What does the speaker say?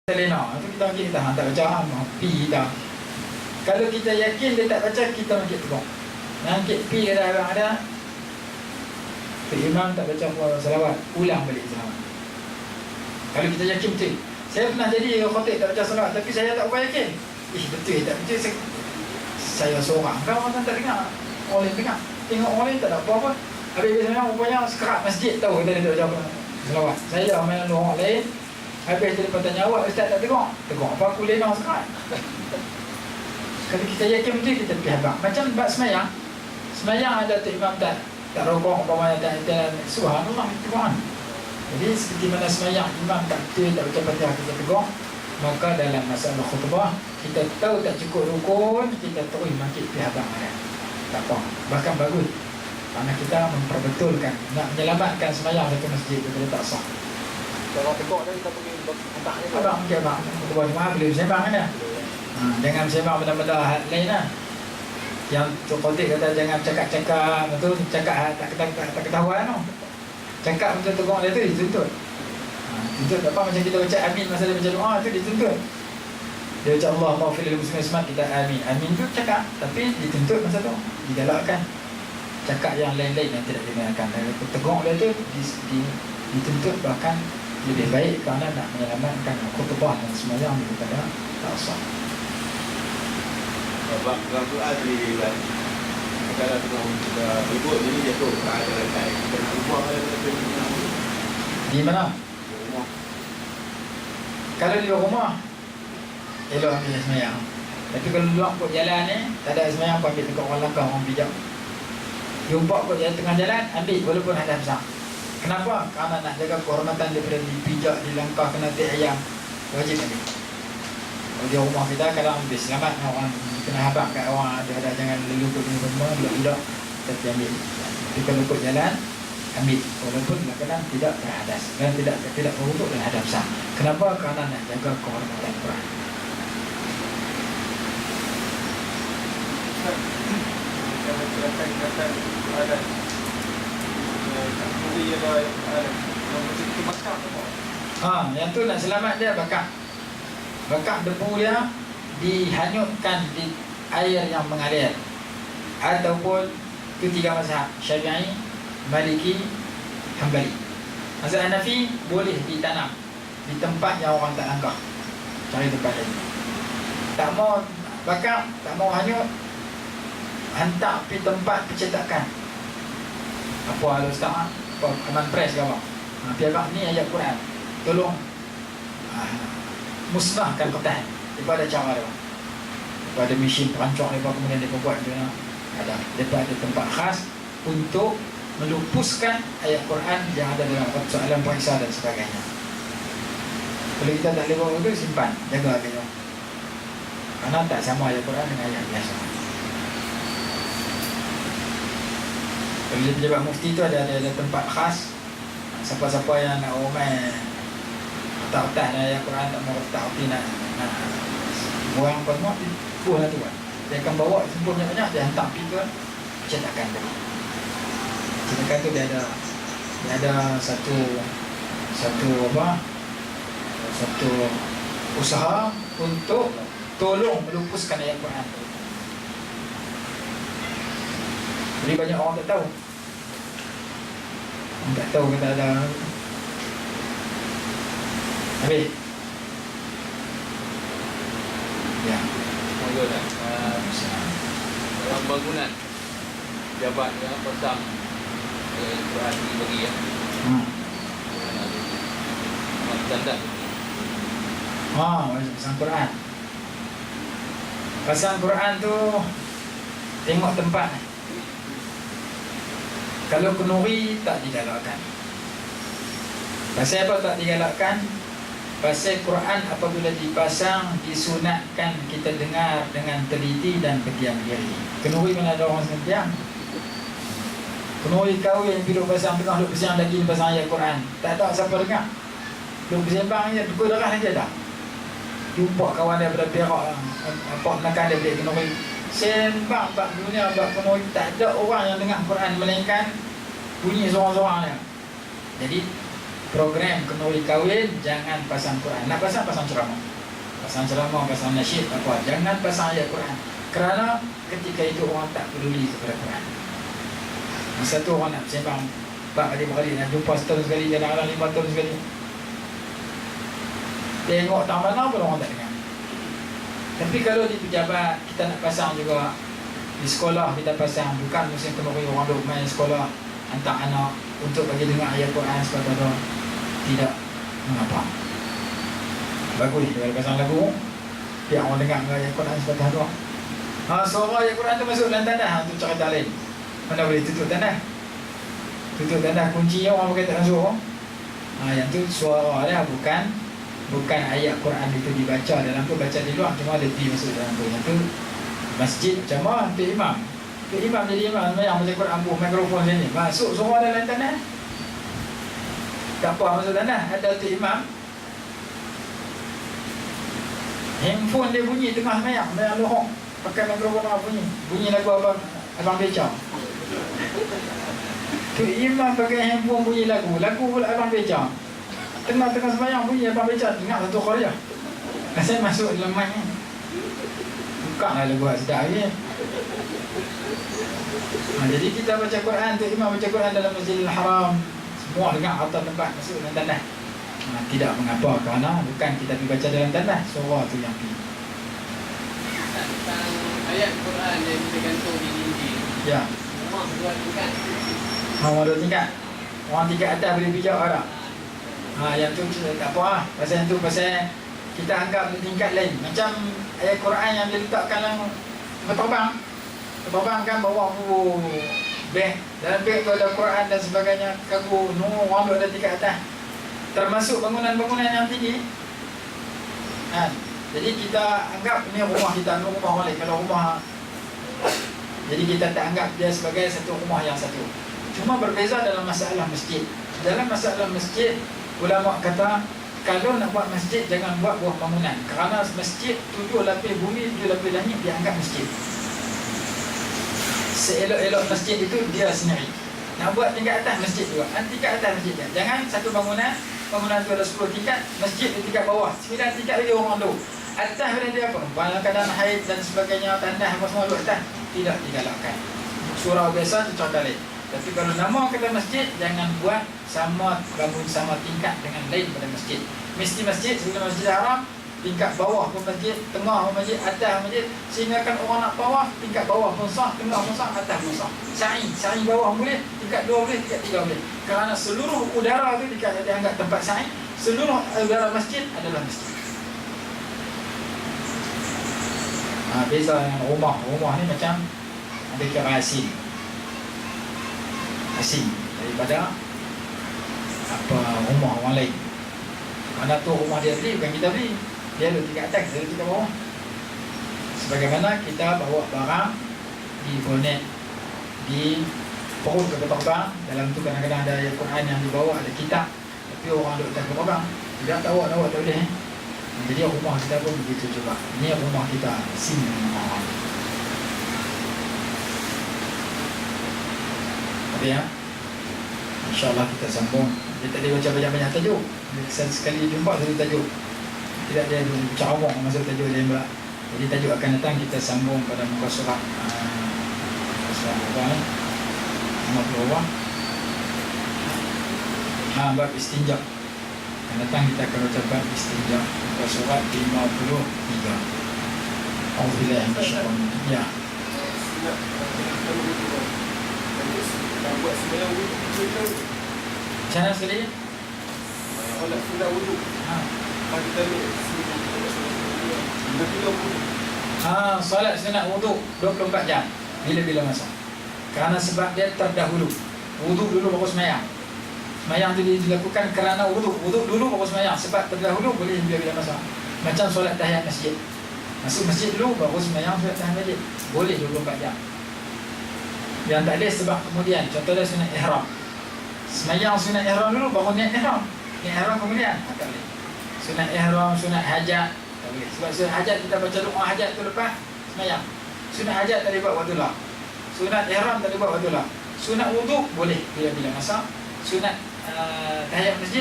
Lena tu kita makin tahan tak baca pi dah. Kalau kita yakin dia tak baca, kita makin tegur. Ngangkit pi kata abang ada. Imam tak baca salawat, ulang balik salawat. Kalau kita yakin betul. Saya pernah jadi khatib tak baca salawat, tapi saya tak apa yakin. Betul tak betul saya seorang. Kalau orang tak dengar, orang lain dengar. Tengok orang lain tak ada apa-apa. Habis biasanya rupanya sekerat masjid tahu kita tak baca salawat. Saya main orang lain. Habis dia tanya awak, ustaz tak tengok? Tengok apa aku lena sekarang. Kalau kita yakin betul, kita pergi habang. Macam bab semayang. Semayang ada tu imam tak rokok, umpamanya tak subhanallah, Tuhan. Jadi seperti mana semayang imam tak betul, tak baca Fatihah, kita tegur. Maka dalam masalah khutbah, kita tahu tak cukup rukun, kita terus makin pergi habang. Tak apa. Bahkan bagus. Kerana kita memperbetulkan, nak menyelamatkan semayang satu masjid itu tak sah. Kalau tegak dia kita pergi hentak dia. Abang mungkin abang buat rumah boleh sembang kan ya? Jangan sembang benda-benda lain lah. Yang Tok Khotik kata jangan cakap-cakap betul, cakap tak ketahuan tu. Cakap betul tegak dia tu dituntut. Tuntut apa macam kita baca amin masa dia baca doa tu dituntut. Dia baca Allah maghfir lil muslimin semua kita amin. Amin tu cakap tapi dituntut masa tu, digalakkan. Cakap yang lain-lain yang tidak dibenarkan. Tegak dia tu dituntut bahkan lebih baik kerana nak menyelamatkan khutbah dan semayang daripada tak sah. Sebab dalam Quran ni kan, kalau kita ribut jadi jatuh ke ajaran lain. Kita nak ubah di mana? Di rumah. Kalau di rumah elok ambil semayang. Tapi kalau luar kot jalan ni tak ada semayang, kau ambil dekat orang langkah, orang pijak. Jumpa kot jalan tengah jalan, ambil walaupun ada besar. Kenapa? Kerana nak jaga kehormatan daripada dipijak, dilangkah, kena tik ayam. Wajib ambil. Kalau di rumah kita kadang ambil selamat orang kena habak kat orang ada jangan lelukut ni semua, budak-budak tapi ambil. Tapi kalau ikut jalan ambil walaupun kadang tidak terhadas dan tidak berwuduk dan hadap sah. Kenapa? Kerana nak jaga kehormatan Quran. Ada yang tu nak selamat dia bakar debu dia dihanyutkan di air yang mengalir, ataupun itu tiga mazhab Syafi'i, Maliki, Hanbali. Mazhab Hanafi boleh ditanam di tempat yang orang tak langkah, cari tempat lain. Tak mau bakar, tak mau hanyut, hantar pergi tempat percetakan. Apa hal ustaz? Apa aman press ke apa? Pergi agak ni ayat Quran. Tolong musnahkan kertas. Daripada cara dia. Daripada mesin perancang dia kemudian dia buat dia ada daripada tempat khas untuk melupuskan ayat Quran yang ada dalam soalan periksa dan sebagainya. Kalau kita tak boleh buat itu, simpan, jaga dia. Kerana tak sama ayat Quran dengan ayat biasa. Kalau dia pejabat mufti tu ada tempat khas. Siapa-siapa yang nak umai tak ayat Quran, tak mau tak erti nak buang apa semua, buah lah tu kan. Dia akan bawa sempurna banyak, dia hantar pergi ke cetakan tadi. Cetakan tu dia ada satu usaha untuk tolong melupuskan ayat Quran tu. Jadi banyak orang tak tahu. Tak tahu kata ada. Habis. Ya. Monggo dah. Dalam bangunan jabat yang pasang Quran ni bagi ya. Standar. Pasang Quran. Pasang Quran tu tengok tempat. Kalau kenuri tak digalakkan. Pasal apa tak digalakkan? Pasal Quran apabila dipasang disunatkan kita dengar dengan teliti dan berdiam diri. Kenuri mana ada orang sentiang? Kenuri kau yang duduk pasang tengah duduk pasang lagi pasang ayat Quran. Tak tahu siapa dengar. Duduk bersembang je, dukul darah saja dah. Jumpa kawan dia daripada Perak, apa menekan dia balik kenuri. Sembang bab dunia, bab kenuri, tak ada orang yang dengar Quran melainkan bunyi seorang-seorang dia. Jadi program kenduri kahwin, jangan pasang Quran. Nak pasang ceramah. Pasang ceramah, pasang nasyid, apa. Jangan pasang ayat Quran. Kerana ketika itu orang tak peduli kepada Quran. Masa tu orang nak sembang 4 kali, 5 kali, nak jumpa setahun sekali, kadang-kadang 5 tahun sekali. Tengok tak mana pun orang tak dengar. Tapi kalau di pejabat, kita nak pasang juga. Di sekolah kita pasang, bukan musim kenduri orang duk main sekolah, hantar anak untuk bagi dengar ayat Quran sepatutnya. Tidak mengapa. Bagus dia pasang lagu, biar orang dengar ayat Quran sepatutnya. Suara ayat Quran tu masuk dalam tanah, tu cerita lain. Mana boleh tutup tanah? Tutup tanah, kuncinya orang pakai tak masuk. Yang tu suara dia, bukan ayat Quran itu dibaca dalam tu, baca di luar, cuma ada pi masuk dalam tu. Yang tu masjid macam mana? Tu imam jadi imam yang baca Quran buh mikrofon sini. Masuk suara dalam tanah. Tak apa masuk tanah, ada tu imam. Handphone dia bunyi tengah semayang lohong. Pakai mikrofon apa bunyi lagu Abang Becak. Tu imam pakai handphone bunyi lagu pula Abang Becak. Tengah-tengah semayang bunyi Abang Becak. Ingat satu Korea. Saya masuk dalam mic ni. Buka lah lagu sedap ni. Jadi kita baca Quran tu, imam baca Quran dalam Masjidil Haram, semua dengar atas tempat masuk dalam tanah. Tidak mengapa, kerana bukan kita pergi baca dalam tanah, suara tu yang pergi. Tentang ayat Quran yang kita gantung di dinding. Ya. Rumah 2 tingkat. Rumah 2 tingkat. Orang tingkat atas boleh bijak tak? Yang tu tak apa lah. Pasal yang tu pasal kita anggap tingkat lain. Macam ayat Quran yang diletakkan dalam terbang kan bawah beg. Dalam beg tu ada Quran dan sebagainya. Kagu, orang tu ada tingkat atas. Termasuk bangunan-bangunan yang tinggi. Jadi kita anggap ini rumah kita, ini rumah balik. Kalau rumah, jadi kita tak anggap dia sebagai satu rumah yang satu. Cuma berbeza dalam masalah masjid. Dalam masalah masjid, ulama kata kalau nak buat masjid jangan buat buah bangunan. Kerana masjid 7 lapis bumi, 7 lapis langit dianggap masjid. Seelok-elok masjid itu dia sendiri. Nak buat tingkat atas masjid juga. Tingkat atas masjid dia. Jangan satu bangunan tu ada 10 tingkat, masjid di tingkat bawah, 9 tingkat lagi orang tu. Atas bila dia apa? Keadaan haid dan sebagainya, tanah apa semua duduk atas. Tidak digalakkan. Surau biasa tu contoh lain. Tapi kalau nama kata masjid, jangan buat sama, bangun sama tingkat dengan lain pada masjid. Mesti masjid, sebelum Masjid Haram, tingkat bawah pun masjid, tengah pun masjid, atas pun masjid. Sehingga kan orang nak bawah, tingkat bawah pun sah, tengah pun sah, atas pun sah. Sa'i bawah boleh, tingkat 2 boleh, tingkat 3 boleh. Kerana seluruh udara tu dianggap tempat sa'i. Seluruh udara masjid adalah masjid. Beza dengan rumah. Rumah ni macam ada kira asing daripada rumah orang lain. Mana tu rumah dia beli, bukan kita beli. Dia ada tingkat atas, dia ada tingkat bawah. Sebagaimana kita bawa barang di bonet, di perut ke terbang, dalam tu kadang-kadang ada ayat Quran yang dibawa, ada kitab. Tapi orang duduk atas terbang, tidak tahu tak boleh. Jadi rumah kita pun begitu juga. Ini rumah kita, sini rumah. Okey ya. InsyaAllah kita sambung. Dia tak ada baca banyak-banyak tajuk. Sekali jumpa satu tajuk. Tidak ada caramok masuk tajuk dia pula. Jadi tajuk akan datang kita sambung pada muka surat apa ni? 50 bab istinja. Akan datang kita akan baca bab istinja muka surat 53. Alhamdulillah insyaallah. Ya. Buat sembahyang wuduk kita. Macam mana sekali? Solat sunat wuduk. Kita ni solat sunat wuduk 24 jam. Bila-bila masa. Kerana sebab dia terdahulu. Wuduk dulu baru semayang. Semayang tu dilakukan kerana wuduk. Wuduk dulu baru semayang. Sebab terdahulu boleh bila-bila masa. Macam solat tahiyat masjid. Masuk masjid dulu baru semayang solat tahiyat masjid. Boleh 24 jam. Yang tak boleh sebab kemudian. Contohnya sunat ihram. Semayang sunat ihram dulu baru niat ihram. Niat ihram kemudian tak boleh. Sunat ihram, sunat hajat tak boleh. Sebab sunat hajat kita baca doa hajat tu lepas semayang. Sunat hajat tak boleh buat waktu lah. Sunat ihram tak boleh buat waktu lah. Sunat wuduk boleh bila-bila masa. Sunat tahiyat masjid